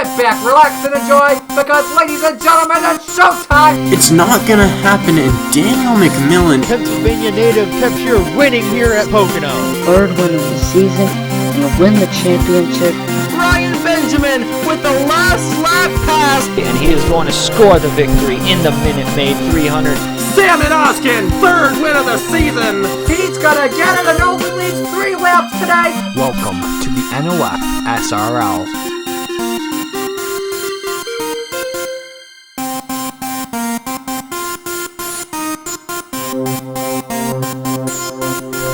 sit back, relax, and enjoy, because, ladies and gentlemen, it's showtime! It's not gonna happen, and Daniel McMillan, Pennsylvania native, kept your winning here at Pocono. Third win of the season, and win the championship. Ryan Benjamin with the last lap pass. And he is going to score the victory in the Minute Maid 300. Salmon Oskin, third win of the season. He's gonna get it and only leads 3 laps today. Welcome to the NOFSRL.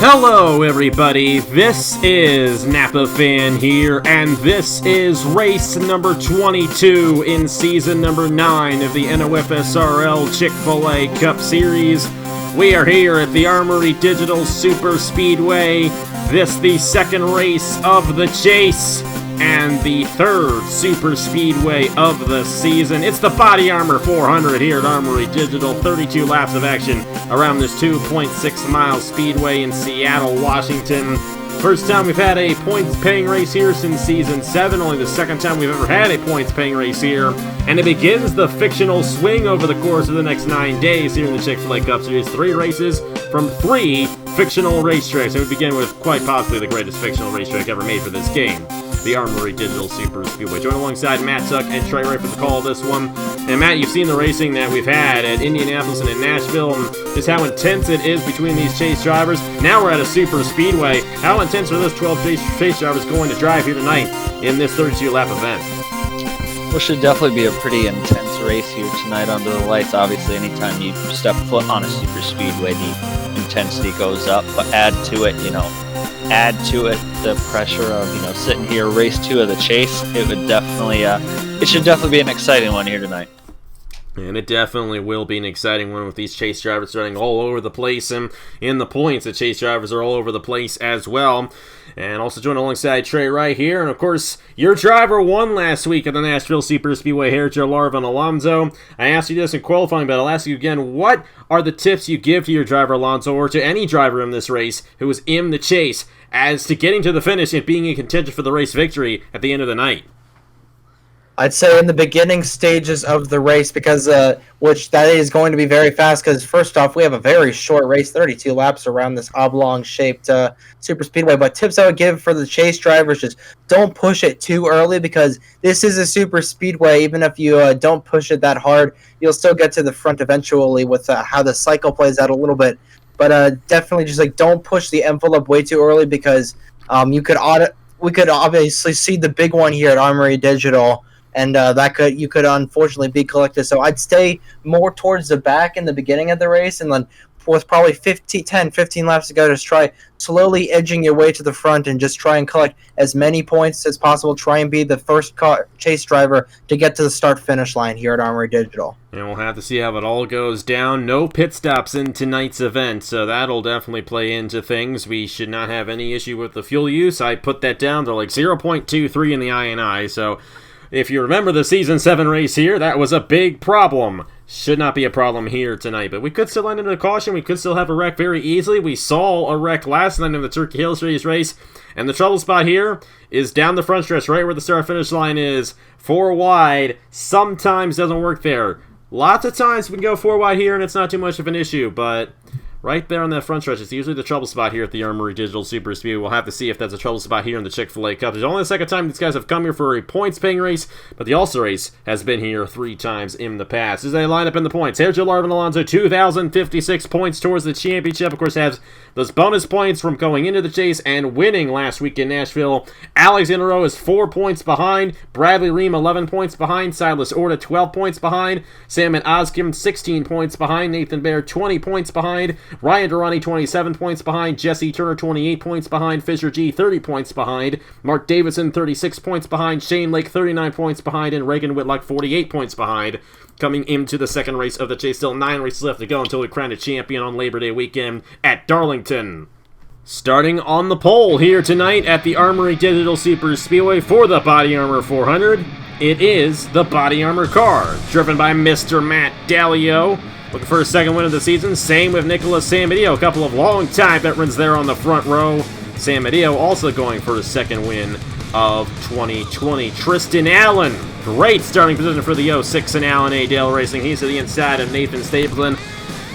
Hello everybody, this is Napa Fan here, and this is race number 22 in season number 9 of the NOFSRL Chick-fil-A Cup Series. We are here at the Armory Digital SuperSpeedway. This the second race of the chase and the third SuperSpeedway of the season. It's the BodyArmor 400 here at Armory Digital. 32 laps of action around this 2.6 mile speedway in Seattle, Washington. First time we've had a points-paying race here since Season 7, only the second time we've ever had a points-paying race here. And it begins the fictional swing over the course of the next 9 days here in the Chick-fil-A Cup Series. 3 races from 3 fictional racetracks. And we begin with quite possibly the greatest fictional racetrack ever made for this game, the Armory Digital SuperSpeedway. Joined alongside Matt Tuck and Trey Wright for the call of this one. And Matt, you've seen the racing that we've had at Indianapolis and in Nashville, and just how intense it is between these chase drivers. Now we're at a SuperSpeedway. How intense are those 12 chase drivers going to drive here tonight in this 32-lap event? Well, it should definitely be a pretty intense race here tonight under the lights. Obviously, anytime you step foot on a superspeedway, the intensity goes up. But add to it the pressure of sitting here race 2 of the chase. It would definitely it should definitely be an exciting one here tonight. And it definitely will be an exciting one with these chase drivers starting all over the place, and in the points the chase drivers are all over the place as well. And also joined alongside Trey Wright here, and of course your driver won last week at the Nashville SuperSpeedway Heritage Larvin Alonso. I asked you this in qualifying, but I'll ask you again, what are the tips you give to your driver Alonso, or to any driver in this race who is in the chase, as to getting to the finish and being in contention for the race victory at the end of the night? I'd say in the beginning stages of the race, because which that is going to be very fast, because first off, we have a very short race, 32 laps around this oblong-shaped super speedway. But tips I would give for the chase drivers, just don't push it too early, because this is a super speedway. Even if you don't push it that hard, you'll still get to the front eventually with how the cycle plays out a little bit. But definitely just don't push the envelope way too early, because we could obviously see the big one here at Armory Digital. And you could unfortunately be collected. So I'd stay more towards the back in the beginning of the race, and then with probably 15 laps to go, just try slowly edging your way to the front and just try and collect as many points as possible. Try and be the first chase driver to get to the start-finish line here at Armory Digital. And we'll have to see how it all goes down. No pit stops in tonight's event, so that'll definitely play into things. We should not have any issue with the fuel use. I put that down to like 0.23 in the INI, so if you remember the Season 7 race here, that was a big problem. Should not be a problem here tonight, but we could still end in a caution. We could still have a wreck very easily. We saw a wreck last night in the Turkey Hill Series race, and the trouble spot here is down the front stretch, right where the start-finish line is. 4 wide sometimes doesn't work there. Lots of times we can go 4 wide here, and it's not too much of an issue, but right there on that front stretch, it's usually the trouble spot here at the Armory Digital SuperSpeedway. We'll have to see if that's a trouble spot here in the Chick-fil-A Cup. It's only the second time these guys have come here for a points-paying race, but the All-Star race has been here 3 times in the past. As they line up in the points, Heritage Larvin Alonso, 2,056 points towards the championship. Of course, has those bonus points from going into the chase and winning last week in Nashville. Alexander Rowe is 4 points behind. Bradley Ream, 11 points behind. Silas Orta, 12 points behind. Salmon Oskim, 16 points behind. Nathan Baer, 20 points behind. Ryan Durrani, 27 points behind. Jesse Turner, 28 points behind. Fisher G, 30 points behind. Mark Davidson, 36 points behind. Shane Lake, 39 points behind. And Reagan Whitlock, 48 points behind. Coming into the second race of the chase. Still 9 races left to go until we crown a champion on Labor Day weekend at Darlington. Starting on the pole here tonight at the Armory Digital SuperSpeedway for the BodyArmor 400, it is the BodyArmor car, driven by Mr. Matt Dallio. Looking for a second win of the season. Same with Nicholas Samadillo. A couple of long-time veterans there on the front row. Samadillo also going for his second win of 2020. Tristan Allen Great starting position for the 06 in Alan A. Dale Racing. He's to the inside of Nathan Stapleton.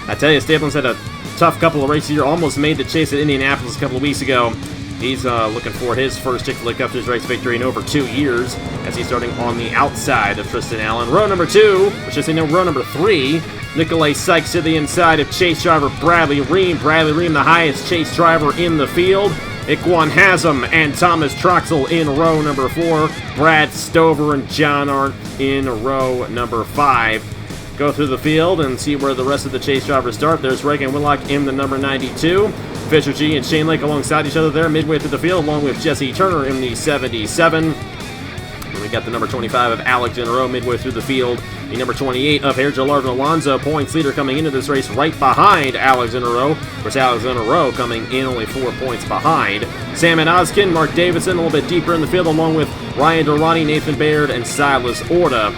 I tell you, Stapleton's had a tough couple of races here. Almost made the chase at Indianapolis a couple of weeks ago. He's looking for his first Chick-fil-A Cup Series race victory in over 2 years, as he's starting on the outside of Tristan Allen. Row number 2, which is row number 3. Nikolai Sykes to the inside of chase driver Bradley Ream. Bradley Ream, the highest chase driver in the field. Iquan Haslam and Thomas Troxel in row number 4. Brad Stover and John Arndt in row number 5. Go through the field and see where the rest of the chase drivers start. There's Reagan Whitlock in the number 92. Fisher G and Shane Lake alongside each other there midway through the field, along with Jesse Turner in the 77. And we got the number 25 of Alex in row midway through the field. The number 28 of Hair Larvin Alonso, points leader coming into this race right behind Alex in a row. Of course, Alex in a row coming in only 4 points behind. Sam and Oskin, Mark Davidson a little bit deeper in the field, along with Ryan Durrani, Nathan Baird, and Silas Orta.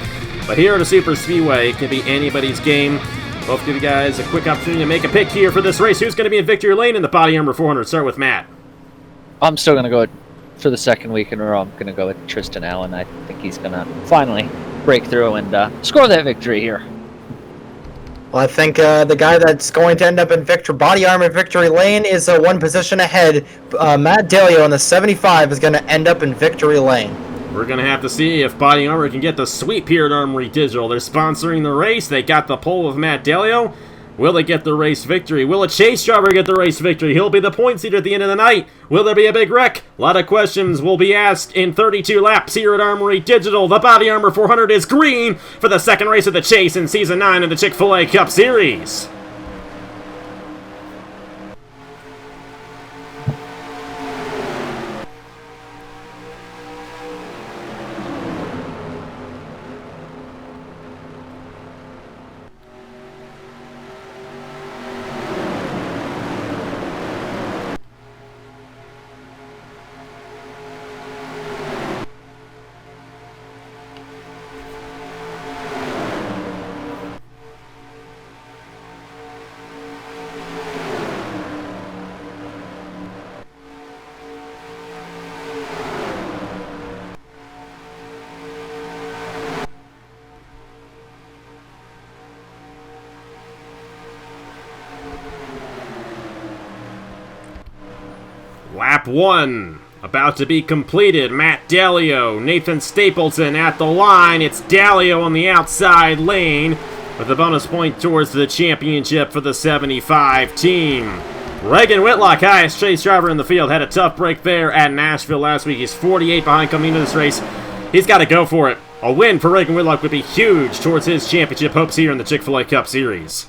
But here at a Super Speedway, it can be anybody's game. Both give you guys a quick opportunity to make a pick here for this race. Who's going to be in victory lane in the BodyArmor 400? Start with Matt. I'm still going to go for the second week in a row. I'm going to go with Tristan Allen. I think he's going to finally break through and score that victory here. Well, I think the guy that's going to end up in BodyArmor victory lane is one position ahead. Matt Dalio in the 75 is going to end up in victory lane. We're going to have to see if BodyArmor can get the sweep here at Armory Digital. They're sponsoring the race. They got the pole of Matt Dalio. Will they get the race victory? Will a chase driver get the race victory? He'll be the points leader at the end of the night. Will there be a big wreck? A lot of questions will be asked in 32 laps here at Armory Digital. The BodyArmor 400 is green for the second race of the chase in Season 9 of the Chick-fil-A Cup Series. Lap 1, about to be completed. Matt Dalio, Nathan Stapleton at the line. It's Dalio on the outside lane with a bonus point towards the championship for the 75 team. Reagan Whitlock, highest chase driver in the field, had a tough break there at Nashville last week. He's 48 behind coming into this race. He's got to go for it. A win for Reagan Whitlock would be huge towards his championship hopes here in the Chick-fil-A Cup Series.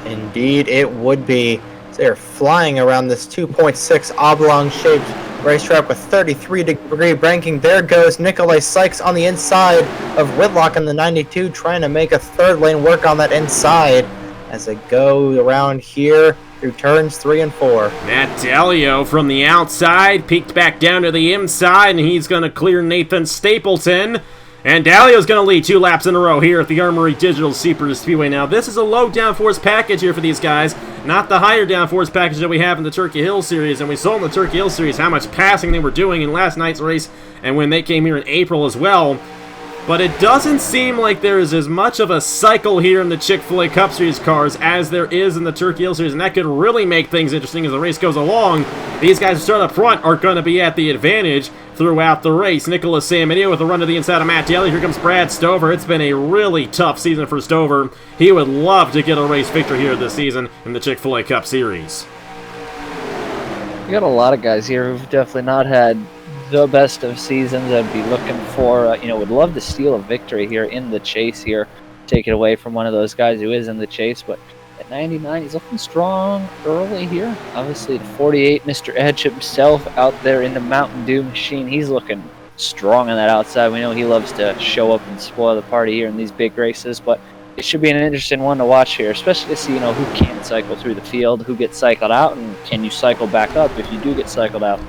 Indeed, it would be. They're flying around this 2.6 oblong-shaped racetrack with 33-degree banking. There goes Nikolai Sykes on the inside of Whitlock in the 92, trying to make a third lane work on that inside as they go around here through turns 3 and 4. Matt Dalio from the outside, peeked back down to the inside, and he's going to clear Nathan Stapleton. And Dalio's going to lead 2 laps in a row here at the Armory Digital Super Speedway. Now, this is a low downforce package here for these guys, not the higher downforce package that we have in the Turkey Hill Series. And we saw in the Turkey Hill Series how much passing they were doing in last night's race and when they came here in April as well. But it doesn't seem like there is as much of a cycle here in the Chick-fil-A Cup Series cars as there is in the Turkey Hill Series, and that could really make things interesting as the race goes along. These guys who start up front are going to be at the advantage throughout the race. Nicholas Samanio with a run to the inside of Matt Daly. Here comes Brad Stover. It's been a really tough season for Stover. He would love to get a race victory here this season in the Chick-fil-A Cup Series. We got a lot of guys here who've definitely not had the best of seasons. I'd be looking for, would love to steal a victory here in the chase here. Take it away from one of those guys who is in the chase, but at 99, he's looking strong early here. Obviously, the 48, Mr. Edge himself out there in the Mountain Dew machine. He's looking strong on that outside. We know he loves to show up and spoil the party here in these big races, but it should be an interesting one to watch here, especially to see, who can cycle through the field, who gets cycled out, and can you cycle back up if you do get cycled out.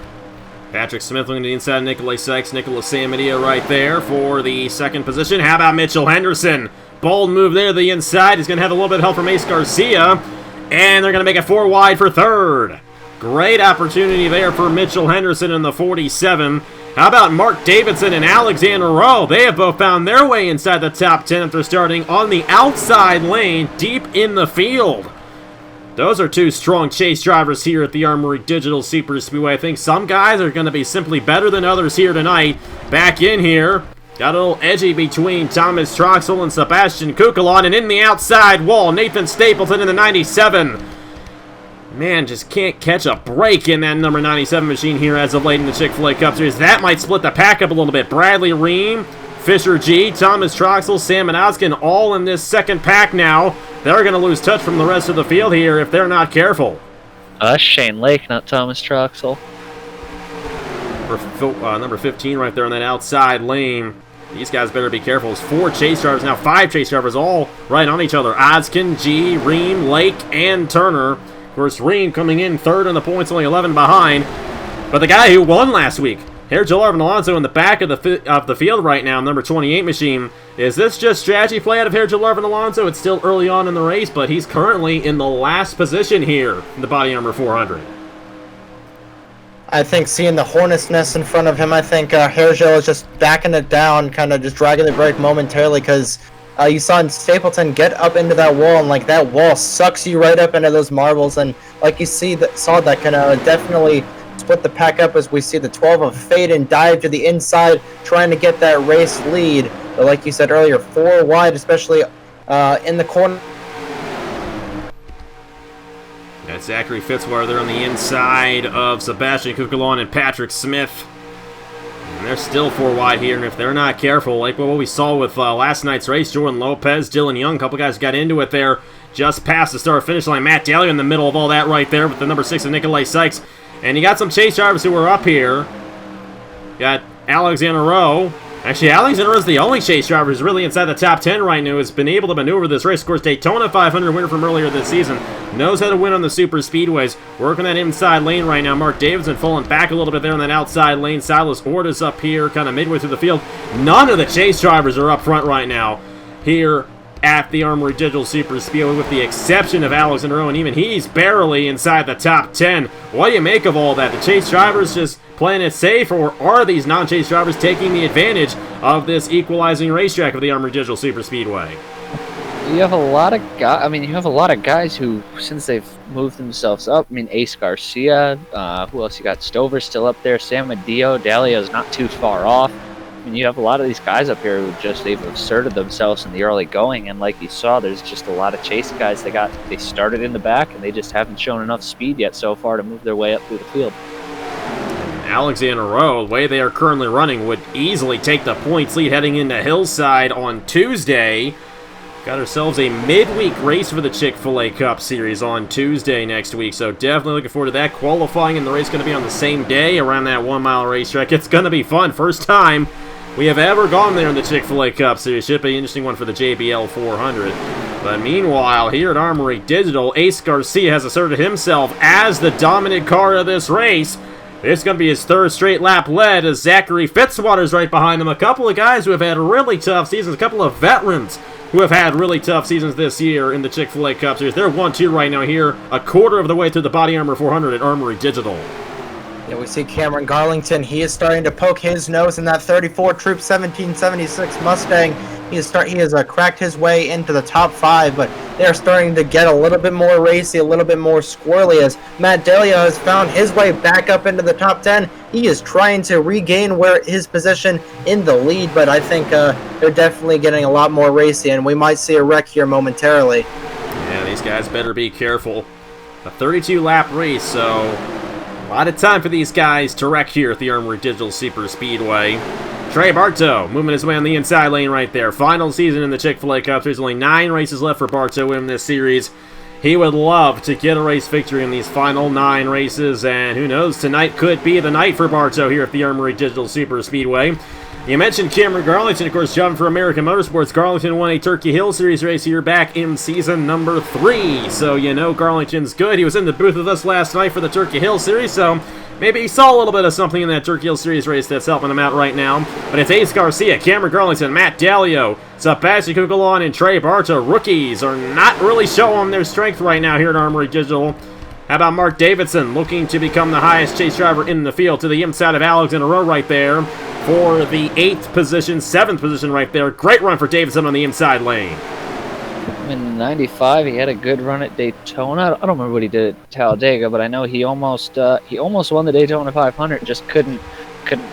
Patrick Smith looking to the inside of Nikolai Sykes. Nicholas Samanio right there for the second position. How about Mitchell Henderson? Bold move there to the inside. He's going to have a little bit of help from Ace Garcia. And they're going to make it 4 wide for third. Great opportunity there for Mitchell Henderson in the 47. How about Mark Davidson and Alexander Rowe? They have both found their way inside the top 10 after starting on the outside lane deep in the field. Those are two strong chase drivers here at the Armory Digital Super Speedway. I think some guys are going to be simply better than others here tonight. Back in here, got a little edgy between Thomas Troxel and Sebastian Kukulon, and in the outside wall, Nathan Stapleton in the 97. Man, just can't catch a break in that number 97 machine here as of late in the Chick-fil-A Cup Series. That might split the pack up a little bit. Bradley Ream, Fisher G, Thomas Troxel, Sam Manowskin all in this second pack now. They're going to lose touch from the rest of the field here if they're not careful. Shane Lake, not Thomas Troxel. Number 15 right there on that outside lane. These guys better be careful. It's 4 chase drivers, now 5 chase drivers, all right on each other. Oskin, G, Ream, Lake, and Turner. Of course, Ream coming in third on the points, only 11 behind. But the guy who won last week, Joel Alonso in the back of the field right now, number 28 machine. Is this just strategy play out of Joel Alonso? It's still early on in the race, but he's currently in the last position here in the BodyArmor 400. I think seeing the hornet's nest in front of him, I think Hergel is just backing it down, kind of just dragging the brake momentarily, because you saw Stapleton get up into that wall, and like that wall sucks you right up into those marbles, and like you saw that kind of definitely split the pack up as we see the 12 of Fade and dive to the inside, trying to get that race lead. But like you said earlier, 4 wide, especially in the corner. That's Zachary Fitzwater there on the inside of Sebastian Kukulon and Patrick Smith. And they're still 4 wide here, and if they're not careful, like what we saw with last night's race, Jordan Lopez, Dylan Young, a couple guys got into it there just past the start-finish line. Matt Daly in the middle of all that right there with the number 6 of Nikolai Sykes. And you got some chase drivers who are up here. Got Alexander Rowe. Actually, Alexander is the only chase driver who's really inside the top 10 right now, who's been able to maneuver this race. Of course, Daytona 500 winner from earlier this season. Knows how to win on the super speedways. Working that inside lane right now. Mark Davidson falling back a little bit there on that outside lane. Silas Ortiz up here, kind of midway through the field. None of the chase drivers are up front right now here at the Armory Digital Super Speedway, with the exception of Alexander Rowe, and even he's barely inside the top 10. What do you make of all that? The chase drivers just playing it safe, or are these non-chase drivers taking the advantage of this equalizing racetrack of the Armory Digital Super Speedway? You have a lot of guys. I mean, you have a lot of guys who, since they've moved themselves up. I mean, Ace Garcia. Who else you got? Stover still up there. Sam Adio. Dalia's not too far off. I mean, you have a lot of these guys up here who they've asserted themselves in the early going, and like you saw, there's just a lot of chase guys. They started in the back, and they just haven't shown enough speed yet so far to move their way up through the field. Alexander Rowe, the way they are currently running, would easily take the points lead heading into Hillside on Tuesday. Got ourselves a midweek race for the Chick-fil-A Cup Series on Tuesday next week, so definitely looking forward to that. Qualifying and the race going to be on the same day around that 1-mile racetrack. It's going to be fun. First time we have ever gone there in the Chick-fil-A Cup Series. Should be an interesting one for the JBL 400. But meanwhile, here at Armory Digital, Ace Garcia has asserted himself as the dominant car of this race. It's going to be his 3rd straight lap led as Zachary Fitzwater's right behind him. A couple of guys who have had really tough seasons, a couple of veterans who have had really tough seasons this year in the Chick-fil-A Cup Series. They're 1-2 right now here, a quarter of the way through the BodyArmor 400 at Armory Digital. Yeah, we see Cameron Garlington. He is starting to poke his nose in that 34 Troop 1776 Mustang. He has cracked his way into the top 5, but they are starting to get a little bit more racy, a little bit more squirrely, as Matt Delia has found his way back up into the top 10. He is trying to regain his position in the lead, but I think they're definitely getting a lot more racy, and we might see a wreck here momentarily. Yeah, these guys better be careful. A 32-lap race, so a lot of time for these guys to wreck here at the Armory Digital Super Speedway. Trey Bartow moving his way on the inside lane right there. Final season in the Chick-fil-A Cup. There's only 9 races left for Bartow in this series. He would love to get a race victory in these final 9 races, and who knows, tonight could be the night for Bartow here at the Armory Digital Super Speedway. You mentioned Cameron Garlington, of course, driving for American Motorsports. Garlington won a Turkey Hill Series race here back in season number 3, so you know Garlington's good. He was in the booth with us last night for the Turkey Hill Series, so maybe he saw a little bit of something in that Turkey Hill Series race that's helping him out right now. But it's Ace Garcia, Cameron Garlington, Matt Dalio, Sebastian Kukulon, and Trey Bartow. Rookies are not really showing their strength right now here at Armory Digital. How about Mark Davidson looking to become the highest chase driver in the field to the inside of Alexander Rowe right there for the 8th position, 7th position right there. Great run for Davidson on the inside lane. In '95, he had a good run at Daytona. I don't remember what he did at Talladega, but I know he almost won the Daytona 500. Just couldn't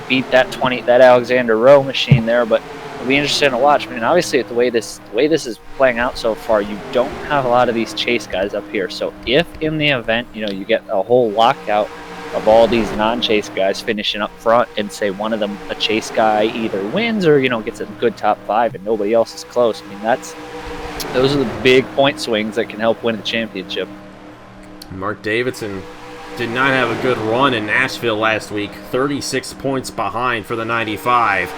beat that Alexander Rowe machine there. But it'll be interesting to watch. I mean, obviously, the way this is playing out so far, you don't have a lot of these chase guys up here. So if in the event, you get a whole lockout of all these non-chase guys finishing up front, and say one of them, a chase guy, either wins or gets a good top 5, and nobody else is close. I mean, those are the big point swings that can help win the championship. Mark Davidson did not have a good run in Nashville last week. 36 points behind for the 95.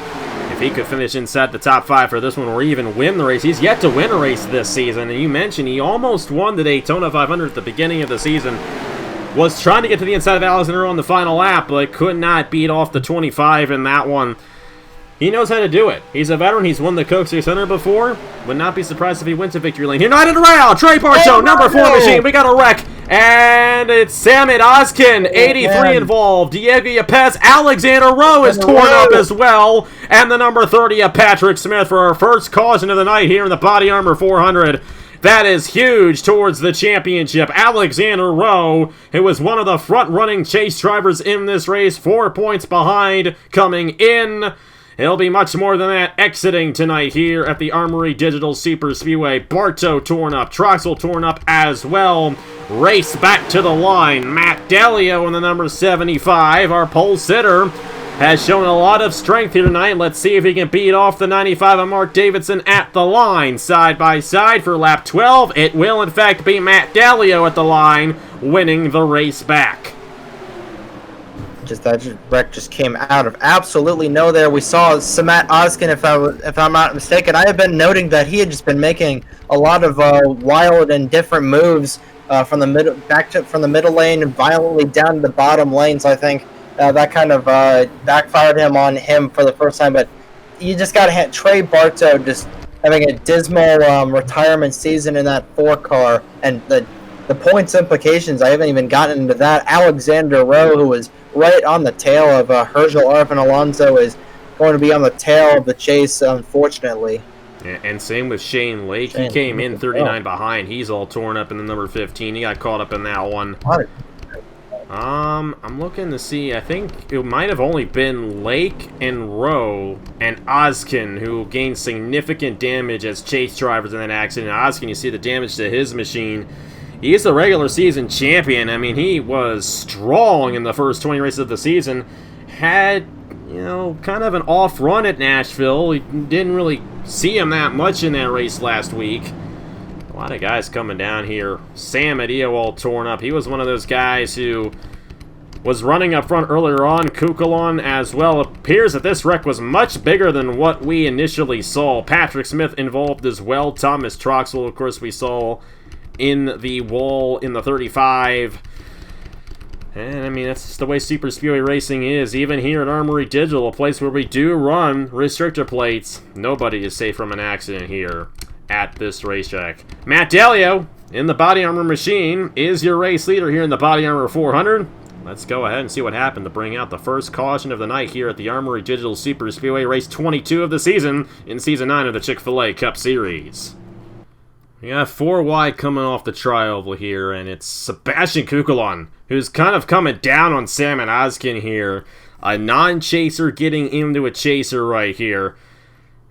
If he could finish inside the top 5 for this one or even win the race, he's yet to win a race this season. And you mentioned he almost won the Daytona 500 at the beginning of the season. Was trying to get to the inside of Alexander on the final lap, but could not beat off the 25 in that one. He knows how to do it. He's a veteran. He's won the Coke 600 before. Would not be surprised if he went to victory lane. United Rail, Trey Bartow, number 4 machine. We got a wreck. And it's Samit Ozkin, 83 involved. Diego Yepes, Alexander Rowe is torn up as well. And the number 30 of Patrick Smith for our first caution of the night here in the BodyArmor 400. That is huge towards the championship. Alexander Rowe, who was one of the front-running chase drivers in this race, 4 points behind coming in. It'll be much more than that exiting tonight here at the Armory Digital Super Speedway. Bartow torn up, Troxel torn up as well. Race back to the line. Matt Delio in the number 75, our pole sitter, has shown a lot of strength here tonight. Let's see if he can beat off the 95 of Mark Davidson at the line. Side by side for lap 12. It will, in fact, be Matt Delio at the line, winning the race back. That wreck just came out of absolutely nowhere. We saw Samit Ozkin, if I'm not mistaken. I have been noting that he had just been making a lot of wild and different moves from the middle lane and violently down to the bottom lane. So I think that kind of backfired on him for the first time. But you just got to hit Trey Bartow just having a dismal retirement season in that 4 car, and the points implications. I haven't even gotten into that. Alexander Rowe, who was right on the tail of Herschel Arvin Alonso, is going to be on the tail of the chase, unfortunately. Yeah, and same with Shane Lake. He came in 39 behind. He's all torn up in the number 15. He got caught up in that one. I'm looking to see. I think it might have only been Lake and Rowe and Ozkin who gained significant damage as chase drivers in that accident. Ozkin, you see the damage to his machine. He's the regular season champion. I mean, he was strong in the first 20 races of the season. Had, kind of an off run at Nashville. We didn't really see him that much in that race last week. A lot of guys coming down here. Sam Adio all torn up. He was one of those guys who was running up front earlier on. Kukulon as well. It appears that this wreck was much bigger than what we initially saw. Patrick Smith involved as well. Thomas Troxel, of course, we saw in the wall in the 35. And I mean, that's just the way Super Speedway racing is. Even here at Armory Digital, a place where we do run restrictor plates, nobody is safe from an accident here at this racetrack. Matt Delio in the BodyArmor machine is your race leader here in the BodyArmor 400. Let's go ahead and see what happened to bring out the first caution of the night here at the Armory Digital Super Speedway, race 22 of the season in Season 9 of the Chick-fil-A Cup Series. We got 4 wide coming off the tri-oval here, and it's Sebastian Kukulon, who's kind of coming down on Sam and Ozkin here. A non-chaser getting into a chaser right here.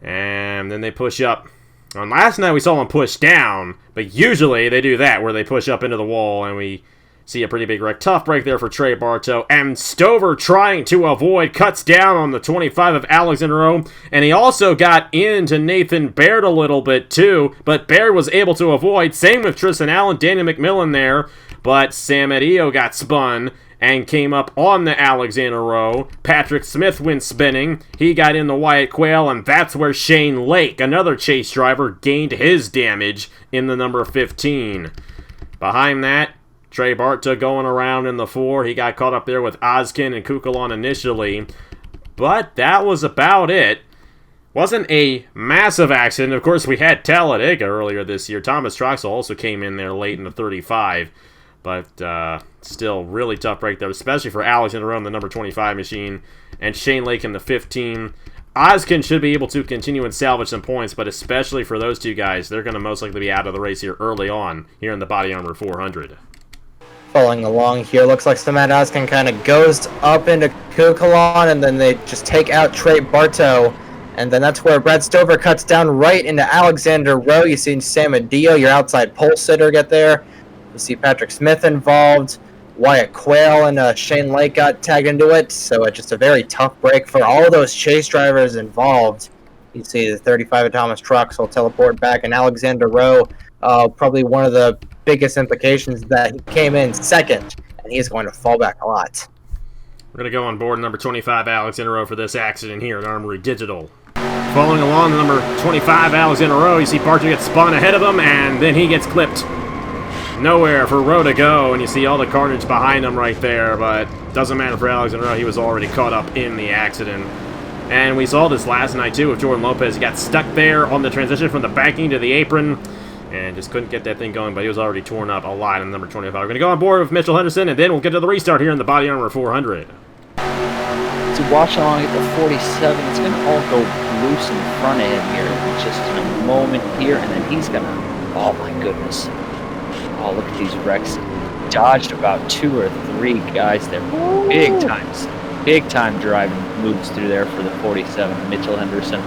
And then they push up. On last night we saw them push down, but usually they do that, where they push up into the wall, and we see a pretty big wreck. Tough break there for Trey Bartow. And Stover trying to avoid, cuts down on the 25 of Alexander Rowe. And he also got into Nathan Baird a little bit too, but Baird was able to avoid. Same with Tristan Allen, Daniel McMillan there. But Sam Adio got spun and came up on the Alexander Rowe. Patrick Smith went spinning. He got in the Wyatt Quayle, and that's where Shane Lake, another chase driver, gained his damage in the number 15. Behind that, Trey Bartow going around in the 4. He got caught up there with Ozkin and Kukulon initially. But that was about it. Wasn't a massive accident. Of course, we had Talladega earlier this year. Thomas Troxel also came in there late in the 35. But still really tough break there, especially for Alexander Rowe in the number 25 machine and Shane Lake in the 15. Oskin should be able to continue and salvage some points, but especially for those two guys, they're going to most likely be out of the race here early on here in the BodyArmor 400. Following along here, looks like Matt Oskin kind of goes up into Kukulon, and then they just take out Trey Bartow. And then that's where Brad Stover cuts down right into Alexander Rowe. You see Sam Adio, your outside pole sitter, get there. You see Patrick Smith involved. Wyatt Quayle and Shane Lake got tagged into it. So it's just a very tough break for all those chase drivers involved. You see the 35 Thomas trucks will teleport back, and Alexander Rowe, probably one of the biggest implications that he came in second, and he's going to fall back a lot. We're going to go on board number 25 Alexander Rowe for this accident here at Armory Digital. Following along the number 25 Alexander Rowe, you see Bartow gets spun ahead of him, and then he gets clipped. Nowhere for Rowe to go, and you see all the carnage behind him right there, but doesn't matter for Alexander Rowe. He was already caught up in the accident. And we saw this last night, too, with Jordan Lopez. He got stuck there on the transition from the banking to the apron and just couldn't get that thing going, but he was already torn up a lot in number 25. We're going to go on board with Mitchell Henderson, and then we'll get to the restart here in the BodyArmor 400. To watch along at the 47, it's going to all go loose in front of him here in just in a moment here, and then he's going to, oh my goodness. Oh, look at these wrecks. Dodged about 2 or 3 guys there. Big time driving moves through there for the 47, Mitchell Henderson.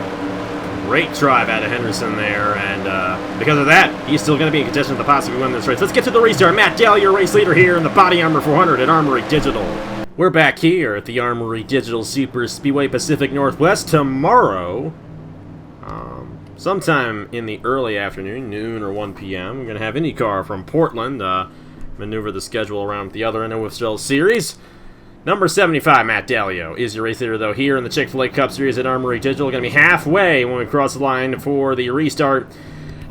Great drive out of Henderson there, and because of that, he's still going to be in contention to possibly win this race. Let's get to the restart. Matt Dale, your race leader here in the BodyArmor 400 at Armory Digital. We're back here at the Armory Digital Super Speedway Pacific Northwest tomorrow. Sometime in the early afternoon, noon or 1 p.m., we're going to have IndyCar from Portland maneuver the schedule around the other NOFSRL series. Number 75, Matt Dalio, is your race leader, though, here in the Chick-fil-A Cup Series at Armory Digital. Going to be halfway when we cross the line for the restart.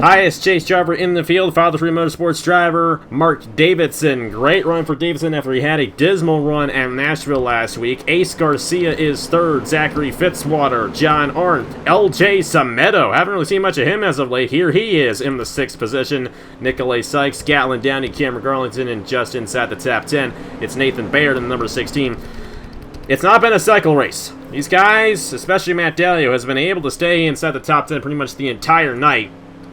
Highest chase driver in the field, Father Free Motorsports driver Mark Davidson. Great run for Davidson after he had a dismal run at Nashville last week. Ace Garcia is third. Zachary Fitzwater, John Arndt, LJ Samedo. Haven't really seen much of him as of late. Here he is in the 6th position. Nicolay Sykes, Gatlin Downey, Cameron Garlington, and just inside the top 10, it's Nathan Baird in the number 16. It's not been a cycle race. These guys, especially Matt Dalio, has been able to stay inside the top 10 pretty much the entire night.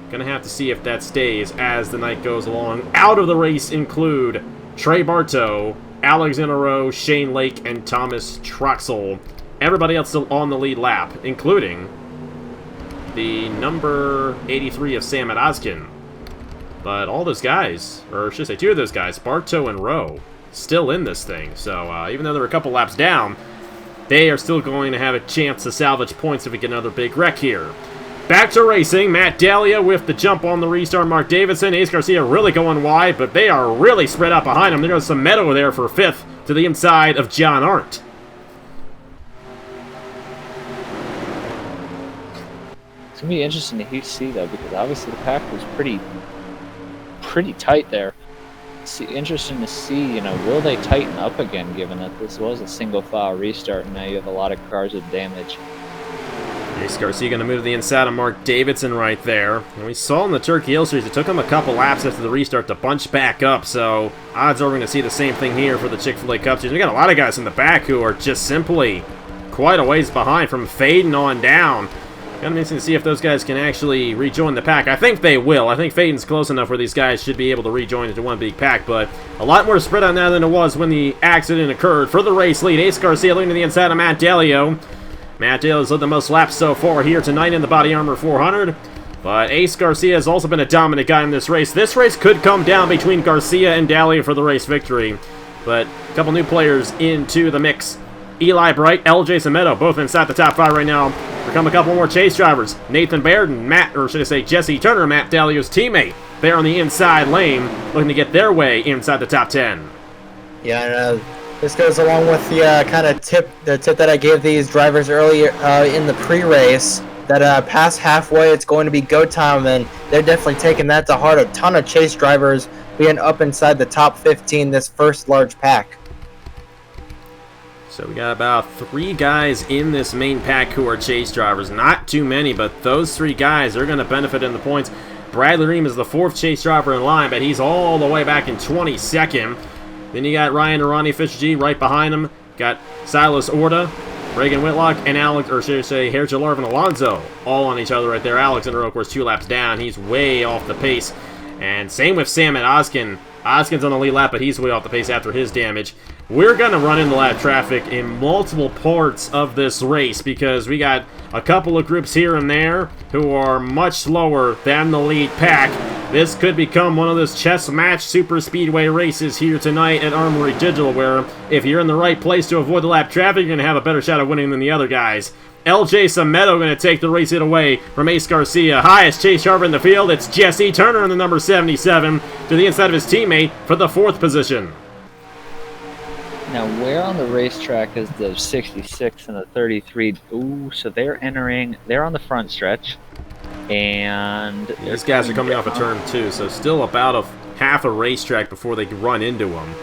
Gonna have to see if that stays as the night goes along. Out of the race include Trey Bartow, Alexander Rowe, Shane Lake, and Thomas Troxel. Everybody else still on the lead lap, including the number 83 of Sam Oskin. But all those guys, or I should say 2 of those guys, Bartow and Rowe, still in this thing. So even though they're a couple laps down, they are still going to have a chance to salvage points if we get another big wreck here. Back to racing, Matt Dalia with the jump on the restart. Mark Davidson, Ace Garcia really going wide, but they are really spread out behind him. There goes some Meadow there for 5th to the inside of John Arndt. It's going to be interesting to see, though, because obviously the pack was pretty tight there. It's interesting to see, will they tighten up again, given that this was a single file restart, and now you have a lot of cars with damage. Ace Garcia going to move to the inside of Mark Davidson right there. And we saw in the Turkey Hill Series, it took him a couple laps after the restart to bunch back up, so odds are we're going to see the same thing here for the Chick-fil-A Cup Series. We got a lot of guys in the back who are just simply quite a ways behind from fading on down. Going to be interesting to see if those guys can actually rejoin the pack. I think they will. I think fading's close enough where these guys should be able to rejoin into one big pack, but a lot more spread out now than it was when the accident occurred. For the race lead, Ace Garcia leading to the inside of Matt Dalio. Matt Dale has led the most laps so far here tonight in the BodyArmor 400. But Ace Garcia has also been a dominant guy in this race. This race could come down between Garcia and Dalia for the race victory. But a couple new players into the mix. Eli Bright, LJ Samedo, both inside the top 5 right now. Here come a couple more chase drivers. Nathan Baird and Jesse Turner, Matt Dalia's teammate. They're on the inside lane, looking to get their way inside the top 10. Yeah, this goes along with the kind of tip that I gave these drivers earlier in the pre-race, that past halfway it's going to be go time, and they're definitely taking that to heart. A ton of chase drivers being up inside the top 15 this first large pack. So we got about 3 guys in this main pack who are chase drivers. Not too many, but those 3 guys are going to benefit in the points. Bradley Ream is the 4th chase driver in line, but he's all the way back in 22nd. Then you got Ryan Arani Fisher G right behind him. Got Silas Orta, Reagan Whitlock, and Alex, or should I say, Herja Larvin Alonso, all on each other right there. Alexander, of course, 2 laps down. He's way off the pace. And same with Sam and Oskin. Oskin's on the lead lap, but he's way off the pace after his damage. We're going to run into lap traffic in multiple parts of this race because we got a couple of groups here and there who are much slower than the lead pack. This could become one of those chess match super speedway races here tonight at Armory Digital, where if you're in the right place to avoid the lap traffic, you're going to have a better shot of winning than the other guys. LJ Sameto going to take the race hit away from Ace Garcia. Highest chase driver in the field, it's Jesse Turner in the number 77 to the inside of his teammate for the 4th position. Now, where on the racetrack is the 66 and the 33? Ooh, so they're on the front stretch. And these guys are coming off a turn 2, so still about half a racetrack before they run into them.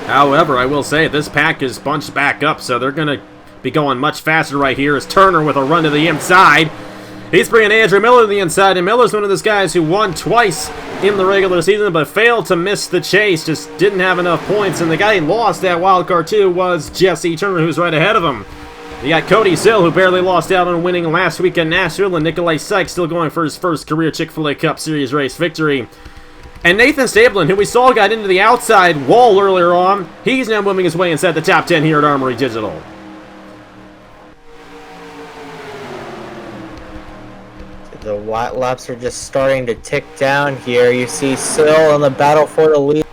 However, I will say this pack is bunched back up, so they're going to be going much faster right here as Turner with a run to the inside. He's bringing Andrew Miller to the inside, and Miller's one of those guys who won twice in the regular season but failed to miss the chase, just didn't have enough points, and the guy who lost that wild card too was Jesse Turner, who's right ahead of him. You got Cody Sill, who barely lost out on winning last week in Nashville, and Nikolai Sykes still going for his first career Chick-fil-A Cup Series race victory. And Nathan Staplin, who we saw got into the outside wall earlier on, he's now moving his way inside the top 10 here at Armory Digital. The laps are just starting to tick down here. You see Sill in the battle for the lead.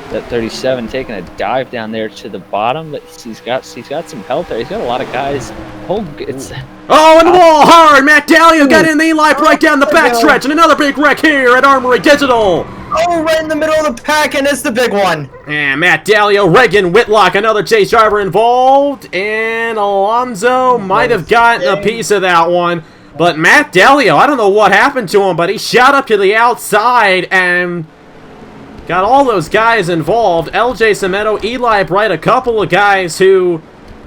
That 37 taking a dive down there to the bottom, but he's got some help there. He's got a lot of guys. Oh, it's and the wall hard. Matt Dalio got in the E-Lipe right down the backstretch, and another big wreck here at Armory Digital. Oh, right in the middle of the pack, and it's the big one. And Matt Dalio, Reagan Whitlock, another chase driver involved, and Alonso might have gotten a piece of that one. But Matt Dalio, I don't know what happened to him, but he shot up to the outside and got all those guys involved. LJ Sameto, Eli Bright, a couple of guys who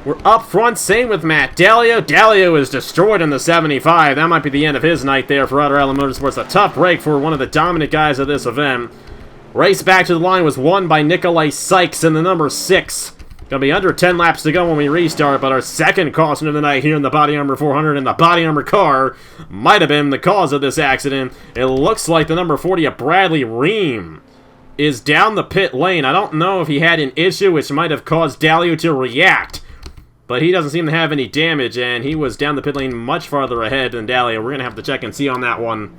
were up front. Same with Matt Dalio. Dalio is destroyed in the 75. That might be the end of his night there for Outer Island Motorsports. A tough break for one of the dominant guys of this event. Race back to the line was won by Nikolai Sykes in the number 6. Gonna be under 10 laps to go when we restart, but our second caution of the night here in the BodyArmor 400, and the BodyArmor car might have been the cause of this accident. It looks like the number 40 of Bradley Ream is down the pit lane. I don't know if he had an issue which might have caused Dalio to react, but he doesn't seem to have any damage, and he was down the pit lane much farther ahead than Dalio. We're gonna have to check and see on that one.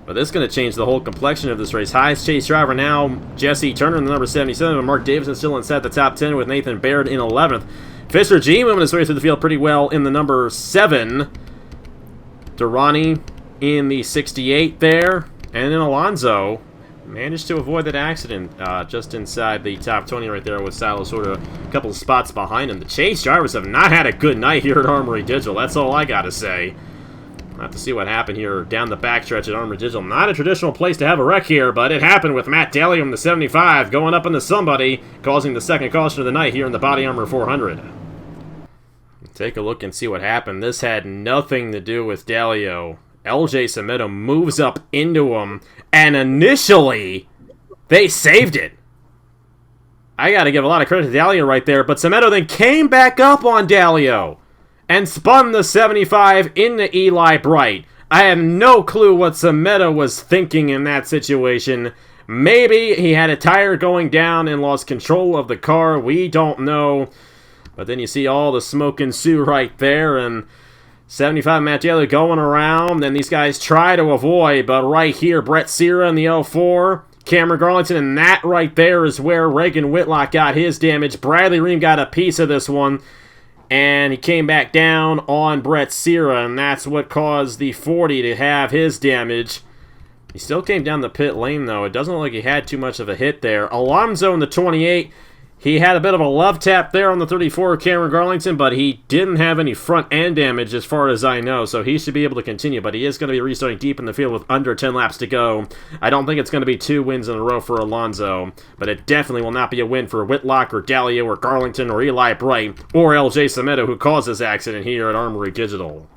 But this is going to change the whole complexion of this race. Highest chase driver now, Jesse Turner in the number 77, and Mark Davison still inside the top 10 with Nathan Baird in 11th. Fisher G moving his way through the field pretty well in the number 7. Durrani in the 68 there. And then Alonso managed to avoid that accident just inside the top 20 right there with Silas sort of a couple of spots behind him. The chase drivers have not had a good night here at Armory Digital. That's all I got to say. We'll have to see what happened here down the backstretch at Armory Digital. Not a traditional place to have a wreck here, but it happened with Matt Dalio in the 75 going up into somebody, causing the second caution of the night here in the BodyArmor 400. Take a look and see what happened. This had nothing to do with Dalio. LJ Sameto moves up into him, and initially, they saved it. I got to give a lot of credit to Dalio right there, but Sameto then came back up on Dalio and spun the 75 into Eli Bright. I have no clue what Sameto was thinking in that situation. Maybe he had a tire going down and lost control of the car. We don't know. But then you see all the smoke ensue right there, and 75 Matt Dalio going around. Then these guys try to avoid, but right here, Brett Sierra in the 04. Cameron Garlington, and that right there is where Reagan Whitlock got his damage. Bradley Ream got a piece of this one, and he came back down on Brett Sierra, and that's what caused the 40 to have his damage. He still came down the pit lane, though. It doesn't look like he had too much of a hit there. Alonso in the 28, he had a bit of a love tap there on the 34 Cameron Garlington, but he didn't have any front end damage as far as I know, so he should be able to continue, but he is going to be restarting deep in the field with under 10 laps to go. I don't think it's going to be 2 wins in a row for Alonso, but it definitely will not be a win for Whitlock or Dalio or Garlington or Eli Bright or LJ Sameto, who caused this accident here at Armory Digital.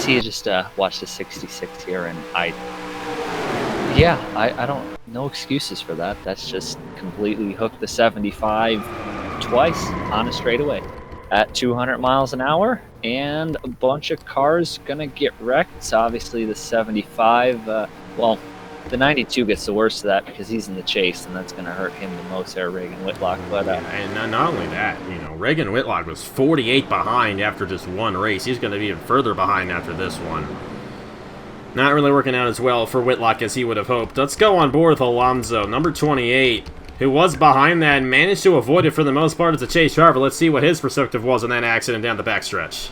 see you just watch the 66 here, and I don't, no excuses for that. That's just completely hooked the 75 twice on a straightaway at 200 miles an hour, and a bunch of cars gonna get wrecked. So obviously the 75, well, the 92 gets the worst of that because he's in the chase, and that's gonna hurt him the most there, Reagan Whitlock. But and not only that, you know, Reagan Whitlock was 48 behind after just one race. He's gonna be even further behind after this one. Not really working out as well for Whitlock as he would have hoped. Let's go on board with Alonso, number 28, who was behind that and managed to avoid it for the most part as a chase driver. Let's see what his perspective was on that accident down the backstretch.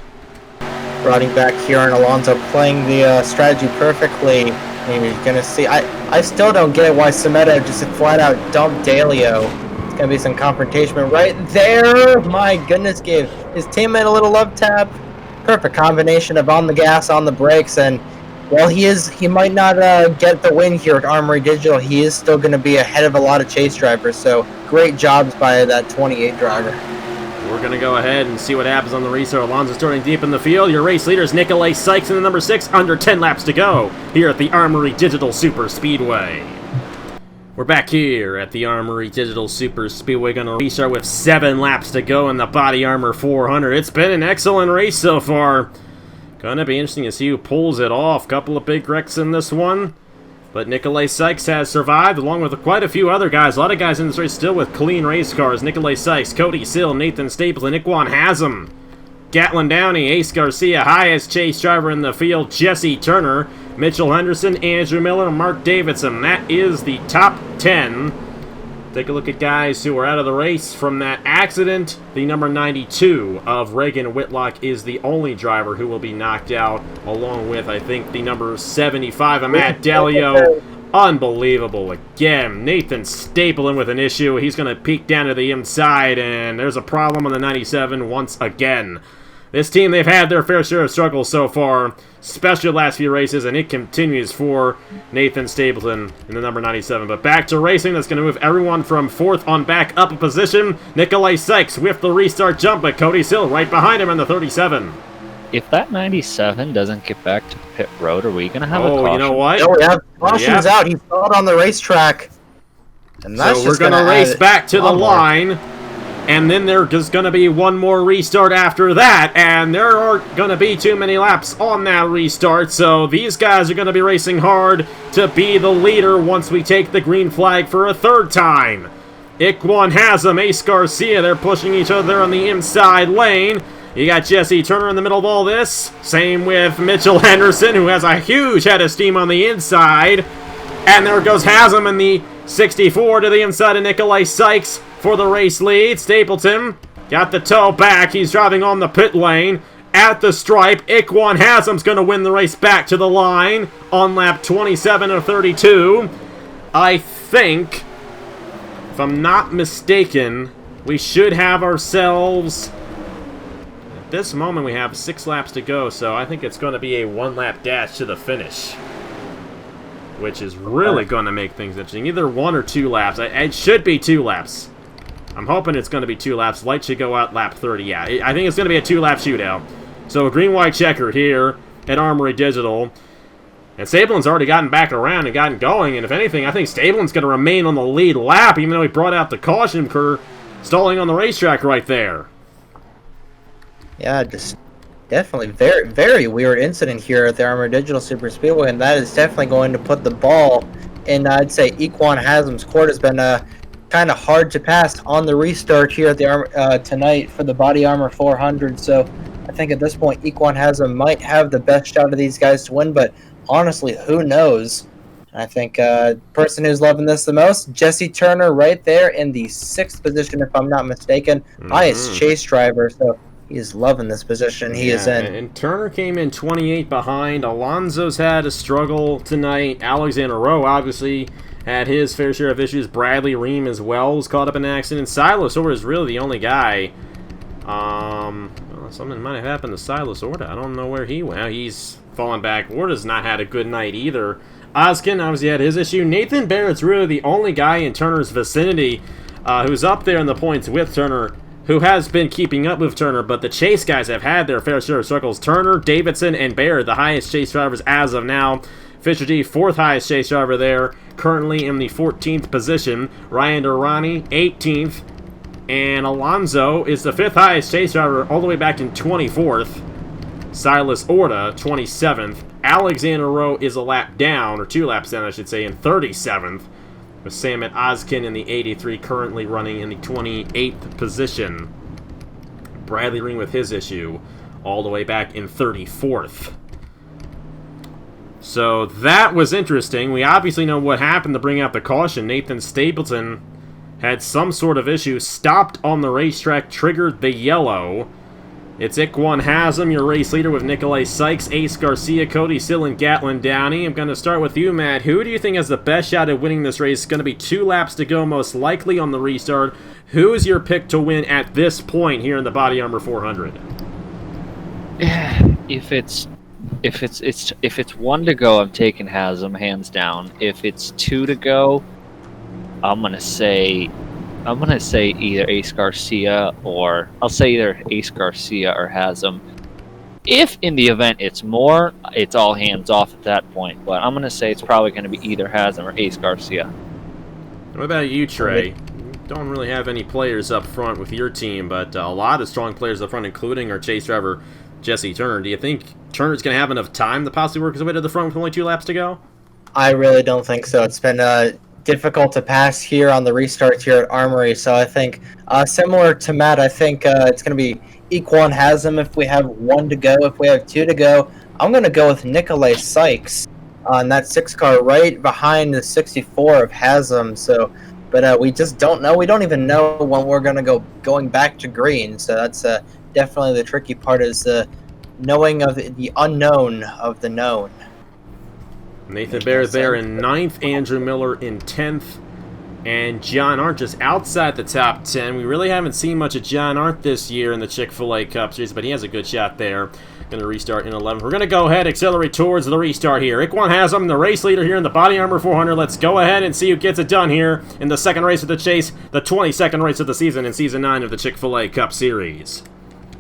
Riding back here, and Alonso playing the strategy perfectly. And you're going to see, I still don't get why Sameta just flat out dumped Dalio. It's going to be some confrontation, but right there, my goodness, gave his teammate a little love tap. Perfect combination of on the gas, on the brakes, and while he might not get the win here at Armory Digital, he is still going to be ahead of a lot of chase drivers. So great jobs by that 28 driver. We're going to go ahead and see what happens on the restart. Alonso starting deep in the field. Your race leader is Nikolai Sykes in the number 6, under 10 laps to go here at the Armory Digital Super Speedway. We're back here at the Armory Digital Super Speedway. Going to restart with 7 laps to go in the BodyArmor 400. It's been an excellent race so far. Gonna be interesting to see who pulls it off. Couple of big wrecks in this one. But Nikolai Sykes has survived, along with quite a few other guys. A lot of guys in this race still with clean race cars. Nikolai Sykes, Cody Sill, Nathan Stapleton, Iquan Haslam, Gatlin Downey, Ace Garcia, highest chase driver in the field, Jesse Turner, Mitchell Henderson, Andrew Miller, Mark Davidson. That is the top 10. Take a look at guys who are out of the race from that accident. The number 92 of Reagan Whitlock is the only driver who will be knocked out, along with, I think, the number 75 of Matt Dalio. Unbelievable. Again, Nathan Stapleton with an issue. He's going to peek down to the inside, and there's a problem on the 97 once again. This team, they've had their fair share of struggles so far, especially the last few races, and it continues for Nathan Stapleton in the number 97. But back to racing, that's going to move everyone from 4th on back up a position. Nikolai Sykes with the restart jump, but Cody Sill right behind him in the 37. if that 97 doesn't get back to pit road, are we going to have a caution? Oh, you know what? No, we have cautions out. He saw it on the racetrack. And that's so we're going to race back to the line. And then there's going to be one more restart after that, and there aren't going to be too many laps on that restart, so these guys are going to be racing hard to be the leader once we take the green flag for a third time. Iquan Haslam, Ace Garcia, they're pushing each other on the inside lane. You got Jesse Turner in the middle of all this. Same with Mitchell Henderson, who has a huge head of steam on the inside. And there goes Haslam in the 64 to the inside of Nikolai Sykes for the race lead. Stapleton got the toe back. He's driving on the pit lane at the stripe. Iquan Haslam's going to win the race back to the line on lap 27 of 32. I think, if I'm not mistaken, we should have ourselves... At this moment, we have 6 laps to go, so I think it's going to be a one-lap dash to the finish, which is really going to make things interesting. Either 1 or 2 laps. It should be 2 laps. I'm hoping it's going to be 2 laps. Light should go out lap 30. Yeah, I think it's going to be a 2-lap shootout. So a green-white checker here at Armory Digital. And Stapleton's already gotten back around and gotten going. And if anything, I think Stapleton's going to remain on the lead lap, even though he brought out the caution for stalling on the racetrack right there. Yeah, just definitely very, very weird incident here at the Armory Digital Super Speedway, and that is definitely going to put the ball in, I'd say, Iquan Haslam's court. Has been kind of hard to pass on the restart here at the tonight for the BodyArmor 400. So I think at this point, Iquan Haslam might have the best shot of these guys to win, but honestly, who knows? I think person who's loving this the most, Jesse Turner, right there in the 6th position, if I'm not mistaken, highest chase driver. So he is loving this position he is in. And Turner came in 28 behind. Alonso's had a struggle tonight. Alexander Rowe obviously had his fair share of issues. Bradley Ream as well was caught up in an accident. Silas Orta is really the only guy. Well, something might have happened to Silas Orta. I don't know where he went. He's fallen back. Orta's not had a good night either. Oskin obviously had his issue. Nathan Barrett's really the only guy in Turner's vicinity who's up there in the points with Turner who has been keeping up with Turner, but the chase guys have had their fair share of struggles. Turner, Davidson, and Baird, the highest chase drivers as of now. Fisher G, 4th highest chase driver there, currently in the 14th position. Ryan Durrani, 18th. And Alonso is the 5th highest chase driver all the way back in 24th. Silas Orta, 27th. Alexander Rowe is a lap down, or 2 laps down, I should say, in 37th. With Sam at Ozkin in the 83, currently running in the 28th position. Bradley Ring with his issue, all the way back in 34th. So that was interesting. We obviously know what happened to bring out the caution. Nathan Stapleton had some sort of issue, stopped on the racetrack, triggered the yellow. It's Iquan Haslam, your race leader, with Nikolai Sykes, Ace Garcia, Cody Sill, and Gatlin Downey. I'm going to start with you, Matt. Who do you think has the best shot at winning this race? It's going to be 2 laps to go, most likely on the restart. Who is your pick to win at this point here in the BodyArmor 400? If it's 1 to go, I'm taking Haslam hands down. If it's 2 to go, I'm gonna say either Ace Garcia or Haslam. If in the event it's more, it's all hands off at that point. But I'm gonna say it's probably gonna be either Haslam or Ace Garcia. What about you, Trey? You don't really have any players up front with your team, but a lot of strong players up front, including our chase driver Jesse Turner. Do you think Turner's gonna have enough time to possibly work his way to the front with only 2 laps to go? I really don't think so. It's been difficult to pass here on the restarts here at Armory, so I think similar to Matt, I think it's going to be Iquan Haslam if we have 1 to go. If we have 2 to go, I'm going to go with Nikolai Sykes on that 6 car right behind the 64 of Haslam. So, but we just don't know. We don't even know when we're going to going back to green. So that's definitely the tricky part, is the knowing of the unknown of the known. Nathan Baird there in 9th, Andrew Miller in 10th, and John Arndt just outside the top 10. We really haven't seen much of John Arndt this year in the Chick-fil-A Cup Series, but he has a good shot there. Going to restart in 11th. We're going to go ahead, accelerate towards the restart here. Iquan Haslam, the race leader here in the BodyArmor 400. Let's go ahead and see who gets it done here in the second race of the chase, the 22nd race of the season in Season 9 of the Chick-fil-A Cup Series.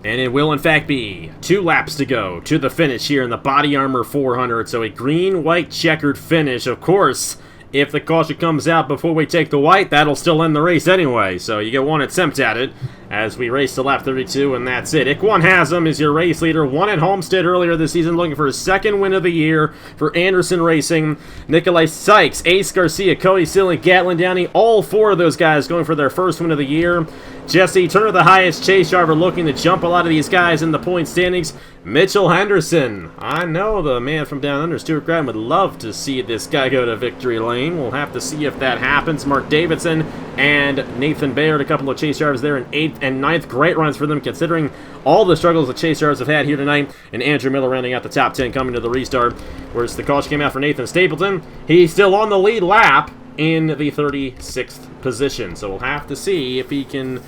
And it will, in fact, be 2 laps to go to the finish here in the BodyArmor 400. So a green-white checkered finish. Of course, if the caution comes out before we take the white, that'll still end the race anyway. So you get 1 attempt at it as we race to lap 32, and that's it. Iquan Haslam is your race leader. Won at Homestead earlier this season, looking for his 2nd win of the year for Anderson Racing. Nikolai Sykes, Ace Garcia, Cody Sill, and Gatlin Downey, all 4 of those guys going for their 1st win of the year. Jesse Turner, the highest chase driver, looking to jump a lot of these guys in the point standings. Mitchell Henderson. I know the man from down under, Stuart Graham, would love to see this guy go to victory lane. We'll have to see if that happens. Mark Davidson and Nathan Baird, a couple of chase drivers there in 8th and 9th. Great runs for them, considering all the struggles the chase drivers have had here tonight. And Andrew Miller rounding out the top 10 coming to the restart. Whereas the caution came out for Nathan Stapleton. He's still on the lead lap in the 36th position. So we'll have to see if he can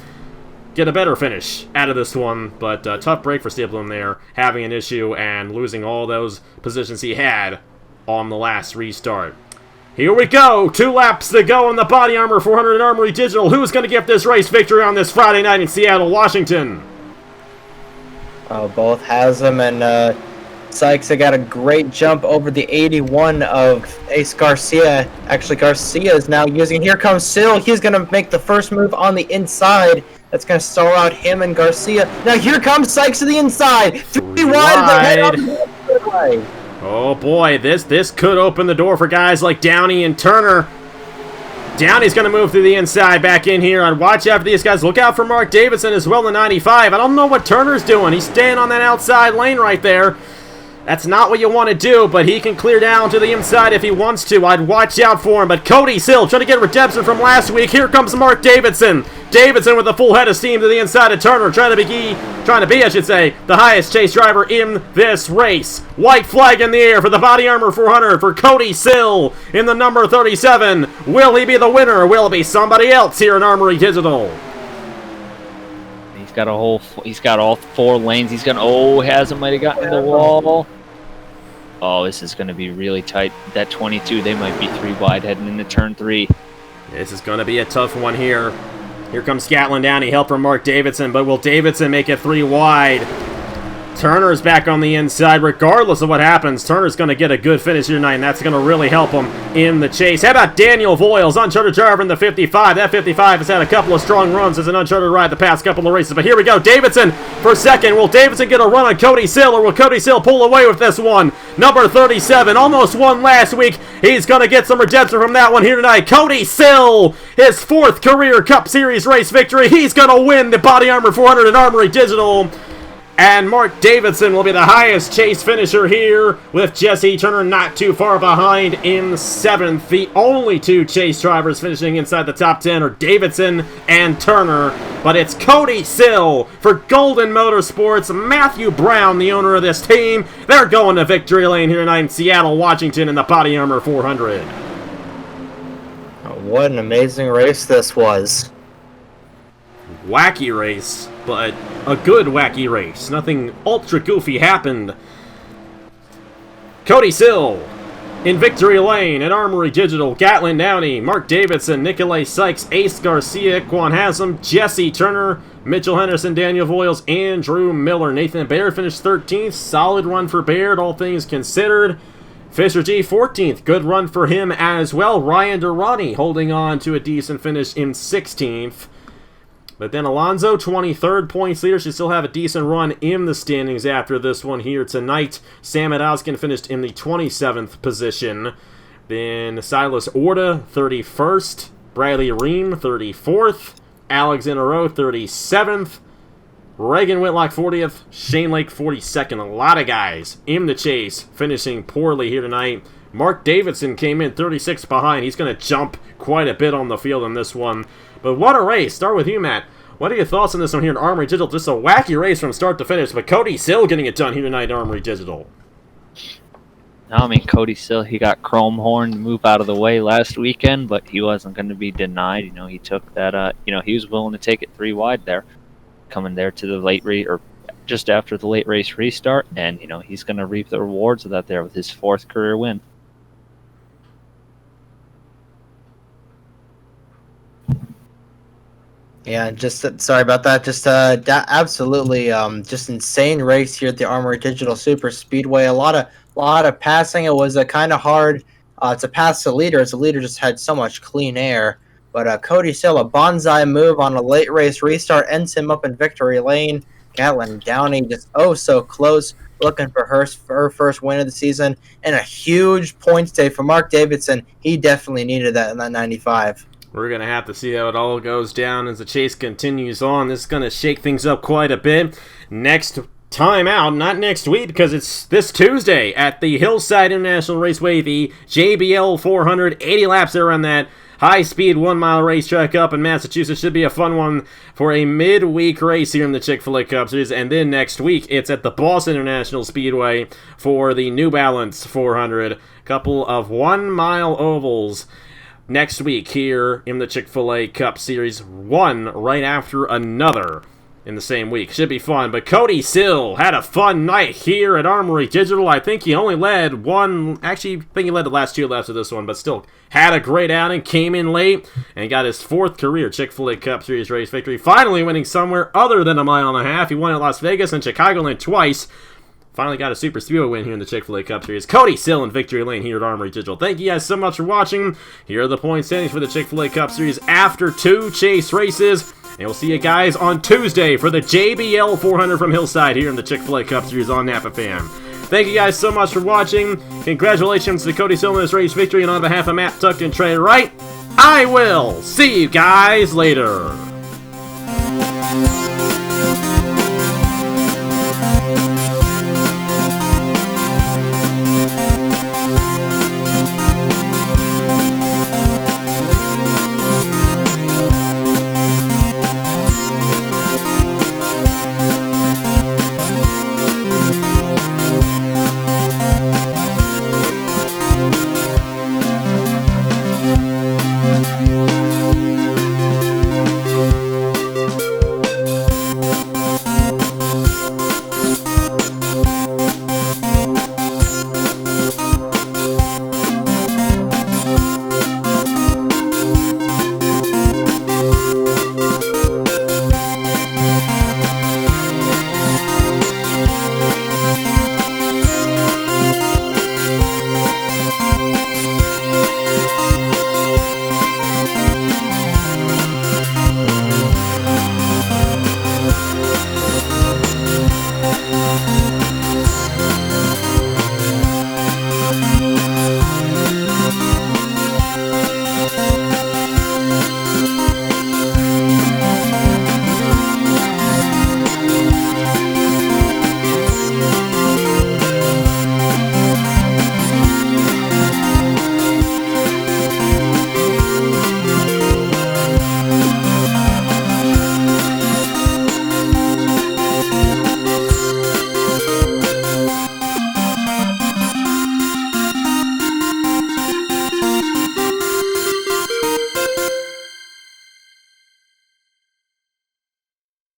get a better finish out of this one. But tough break for Stapleton there, having an issue and losing all those positions he had on the last restart. Here we go, 2 laps to go in the BodyArmor 400 at Armory Digital. Who's going to get this race victory on this Friday night in Seattle, Washington? Both Haslam and Sykes have got a great jump over the 81 of Ace Garcia. Actually, Garcia is now using. Here comes Sill. He's going to make the first move on the inside. That's going to stall out him and Garcia. Now here comes Sykes to the inside. 3 wide. Oh boy, this could open the door for guys like Downey and Turner. Downey's going to move through the inside back in here. I'd watch out for these guys. Look out for Mark Davidson as well in 95. I don't know what Turner's doing. He's staying on that outside lane right there. That's not what you want to do, but he can clear down to the inside if he wants to. I'd watch out for him, but Cody Sill trying to get redemption from last week. Here comes Mark Davidson. Davidson with a full head of steam to the inside of Turner, trying to be, the highest chase driver in this race. White flag in the air for the BodyArmor 400 for Cody Sill in the number 37. Will he be the winner, or will it be somebody else here in Armory Digital? He's got all 4 lanes. Haslam might have gotten the wall. Oh, this is going to be really tight. That 22, they might be 3 wide heading into turn 3. This is going to be a tough one here. Here comes Gatlin Downey, help from Mark Davidson, but will Davidson make it 3 wide? Turner's back on the inside. Regardless of what happens, Turner's going to get a good finish here tonight, and that's going to really help him in the chase. How about Daniel Voiles, uncharted driver in the 55? That 55 has had a couple of strong runs as an uncharted ride the past couple of races, but here we go. Davidson for second. Will Davidson get a run on Cody Sill, or will Cody Sill pull away with this one? Number 37, almost won last week. He's going to get some redemption from that one here tonight. Cody Sill, his 4th career Cup Series race victory. He's going to win the BodyArmor 400 at Armory Digital. And Mark Davidson will be the highest chase finisher here, with Jesse Turner not too far behind in 7th. The only 2 chase drivers finishing inside the top 10 are Davidson and Turner, but it's Cody Sill for Golden Motorsports. Matthew Brown, the owner of this team, they're going to victory lane here tonight in Seattle, Washington in the BodyArmor 400. What an amazing race this was. Wacky race, but a good wacky race. Nothing ultra goofy happened. Cody Sill in victory lane at Armory Digital. Gatlin Downey, Mark Davidson, Nikolay Sykes, Ace Garcia, Quan Haslam, Jesse Turner, Mitchell Henderson, Daniel Voiles, Andrew Miller. Nathan Baird finished 13th. Solid run for Baird, all things considered. Fisher G, 14th. Good run for him as well. Ryan Durrani holding on to a decent finish in 16th. But then Alonso, 23rd points leader, should still have a decent run in the standings after this one here tonight. Sam Adoskin finished in the 27th position. Then Silas Orta, 31st. Bradley Ream, 34th. Alexander Rowe, 37th. Reagan Whitlock, 40th. Shane Lake, 42nd. A lot of guys in the chase finishing poorly here tonight. Mark Davidson came in 36th behind. He's going to jump quite a bit on the field in this one. But what a race. Start with you, Matt. What are your thoughts on this one here in Armory Digital? Just a wacky race from start to finish, but Cody Sill getting it done here tonight at Armory Digital. No, I mean, Cody Sill, he got chrome horn to move out of the way last weekend, but he wasn't going to be denied. You know, he took that, he was willing to take it 3 wide there, coming there to the late race, or just after the late race restart, and, you know, he's going to reap the rewards of that there with his 4th career win. Yeah, just sorry about that. Just absolutely just insane race here at the Armory Digital Super Speedway. A lot of passing. It was a kind of hard to pass the leader, as the leader just had so much clean air. But Cody Sill, a bonsai move on a late race restart, ends him up in victory lane. Gatlin Downey just so close, looking for her first win of the season, and a huge points day for Mark Davidson. He definitely needed that in that 95. We're going to have to see how it all goes down as the chase continues on. This is going to shake things up quite a bit. Next time out, not next week, because it's this Tuesday at the Hillside International Raceway, the JBL 400, 80 laps there on that high-speed 1-mile racetrack up in Massachusetts. Should be a fun one for a midweek race here in the Chick-fil-A Cup Series. And then next week, it's at the Boston International Speedway for the New Balance 400. Couple of 1-mile ovals next week here in the Chick-fil-A Cup Series, one right after another in the same week. Should be fun. But Cody Sill had a fun night here at Armory Digital. I think he only led I think he led the last 2 laps of this one, but still had a great outing, came in late, and got his 4th career Chick-fil-A Cup Series race victory, finally winning somewhere other than a mile and a half. He won at Las Vegas and Chicagoland twice. Finally got a SuperSpeedway win here in the Chick-fil-A Cup Series. Cody Sill in victory lane here at Armory Digital. Thank you guys so much for watching. Here are the point standings for the Chick-fil-A Cup Series after 2 chase races. And we'll see you guys on Tuesday for the JBL 400 from Hillside here in the Chick-fil-A Cup Series on Napa Fan. Thank you guys so much for watching. Congratulations to Cody Sill in this race victory. And on behalf of Matt Tuck and Trey Wright, I will see you guys later.